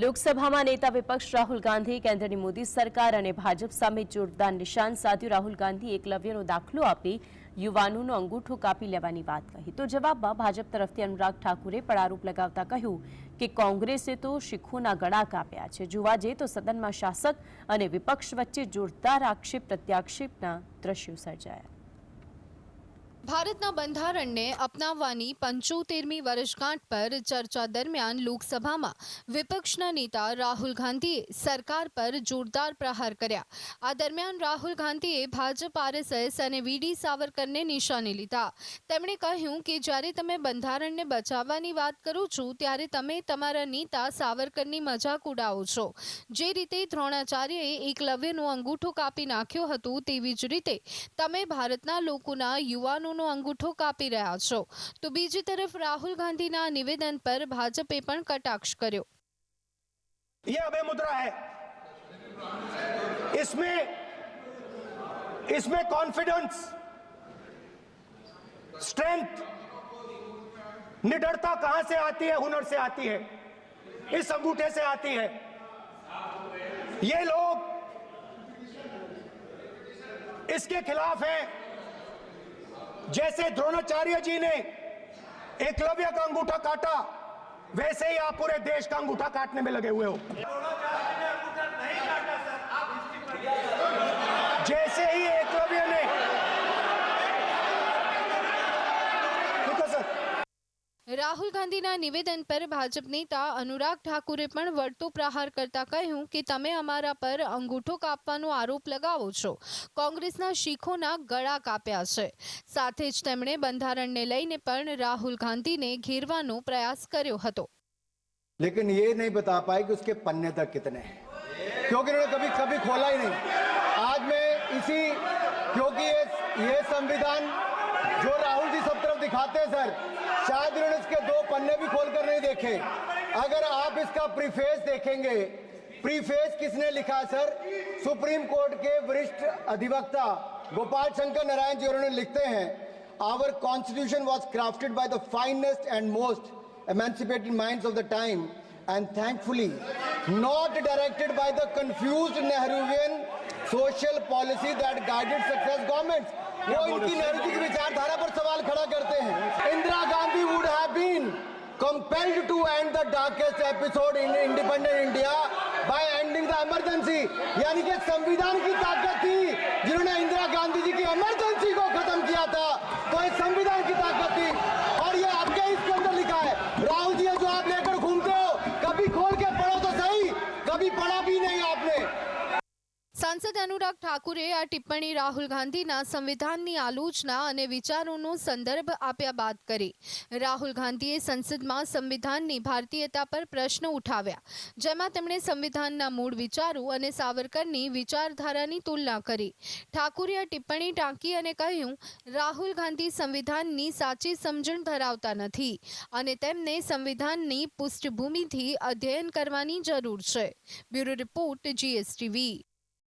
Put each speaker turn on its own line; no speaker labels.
લોકસભામાં નેતા વિપક્ષ રાહુલ ગાંધીએ કેન્દ્રની મોદી સરકાર અને ભાજપ સામે જોરદાર નિશાન સાધ્યું। રાહુલ ગાંધીએ એકલવ્યનો દાખલો આપી યુવાનોનો અંગૂઠો કાપી લેવાની વાત કહી તો જવાબમાં ભાજપ તરફથી અનુરાગ ઠાકુરે પણ આરોપ લગાવતા કહ્યું કે કોંગ્રેસે તો શીખોના ગળા કાપ્યા છે। જોવા જઈએ તો સદનમાં શાસક અને વિપક્ષ વચ્ચે જોરદાર આક્ષેપ પ્રત્યાક્ષેપના દ્રશ્યો સર્જાયા।
ભારતના બંધારણને અપનાવવાની 75મી વર્ષગાંઠ પર ચર્ચા દરમિયાન લોકસભામાં વિપક્ષના નેતા રાહુલ ગાંધીએ સરકાર પર જોરદાર પ્રહાર કર્યા। આ દરમિયાન રાહુલ ગાંધીએ ભાજપ, આરએસએસ અને વીડી સાવરકરને નિશાને લીધા। તેમણે કહ્યું કે જ્યારે તમે બંધારણને બચાવવાની વાત કરો છો ત્યારે તમે તમારા નેતા સાવરકરની મજાક ઉડાવો છો। જે રીતે દ્રોણાચાર્યએ એકલવ્યનો અંગૂઠો કાપી નાખ્યો હતો તેવી જ રીતે તમે ભારતના લોકોના યુવાનો અંગૂઠો કાપી રહ્યા છો। તો બીજી તરફ રાહુલ ગાંધીના નિવેદન પર ભાજપે પણ કટાક્ષ કર્યો।
यह अभय मुद्रा है, इसमें कॉन्फिडेंस, स्ट्रेंथ, निडरता कहां से आती है? हुनर से आती है, इस अंगूठे से आती है। ये लोग इसके खिलाफ हैं। जैसे द्रोणाचार्य जी ने एकलव्य का अंगूठा काटा, वैसे ही आप पूरे देश का अंगूठा काटने में लगे हुए हो। द्रोणाचार्य ने अंगूठा नहीं काटा सर, आप हिस्ट्री पढ़िए। जैसे ही एकलव्य ने
રાહુલ ગાંધીના નિવેદન પર ભાજપ નેતા અનુરાગ ઠાકુરે પણ વળતો પ્રહાર કરતા કહ્યું કે તમે અમારા પર અંગૂઠો કાપવાનો આરોપ લગાવો છો। કોંગ્રેસના શીખોના ગળા કાપ્યા છે। સાથે જ તેમણે બંધારણને લઈને પણ રાહુલ ગાંધીને घेरવાનો પ્રયાસ કર્યો હતો।
लेकिन ये नहीं बता पाए कि उसके पन्ने तक कितने हैं, क्योंकि उन्होंने कभी खोला ही नहीं। आज मैं इसी क्योंकि ये संविधान जो राहुल जी सब तरफ दिखाते हैं सर, शायद उन्होंने इसके 2 पन्ने भी खोलकर नहीं देखे। अगर आप इसका प्रीफेस देखेंगे, प्रीफेस किसने लिखा है सर? सुप्रीम कोर्ट के वरिष्ठ अधिवक्ता गोपाल शंकर नारायण जी उन्होंने लिखते हैं, our constitution was crafted by the finest and most emancipated minds of the time and thankfully not directed by the confused Nehruvian social policy that guided success governments। वो इनकी नेहरू जी की विचारधारा पर सवाल खड़ा करते हैं। Indira Gandhi would have been compelled to end the darkest episode in independent India by ending the emergency। यानी कि संविधान की ताकत थी जिन्होंने इंदिरा गांधी जी की इमरजेंसी को खत्म किया था, तो इस संविधान की ताकत थी और ये आपके इसके अंदर लिखा है। राहुल जी जो आप लेकर घूमते हो, कभी खोल के पढ़ो तो सही, कभी पढ़ा भी नहीं आपने।
સાંસદ અનુરાગ ઠાકુરે આ ટિપ્પણી રાહુલ ગાંધીના સંવિધાનની આલોચના અને વિચારોનો સંદર્ભ આપ્યા બાદ કરી। રાહુલ ગાંધીએ સંસદમાં સંવિધાનની ભારતીયતા પર પ્રશ્ન ઉઠાવ્યા, જેમાં તેમણે સંવિધાનના મૂળ વિચારો અને સાવરકરની વિચારધારાની તુલના કરી। ઠાકુરે આ ટિપ્પણી ટાંકી અને કહ્યું, રાહુલ ગાંધી સંવિધાનની સાચી સમજણ ધરાવતા નથી અને તેમને સંવિધાનની પૃષ્ઠભૂમિથી અધ્યયન કરવાની જરૂર છે। Bureau report, GSTV।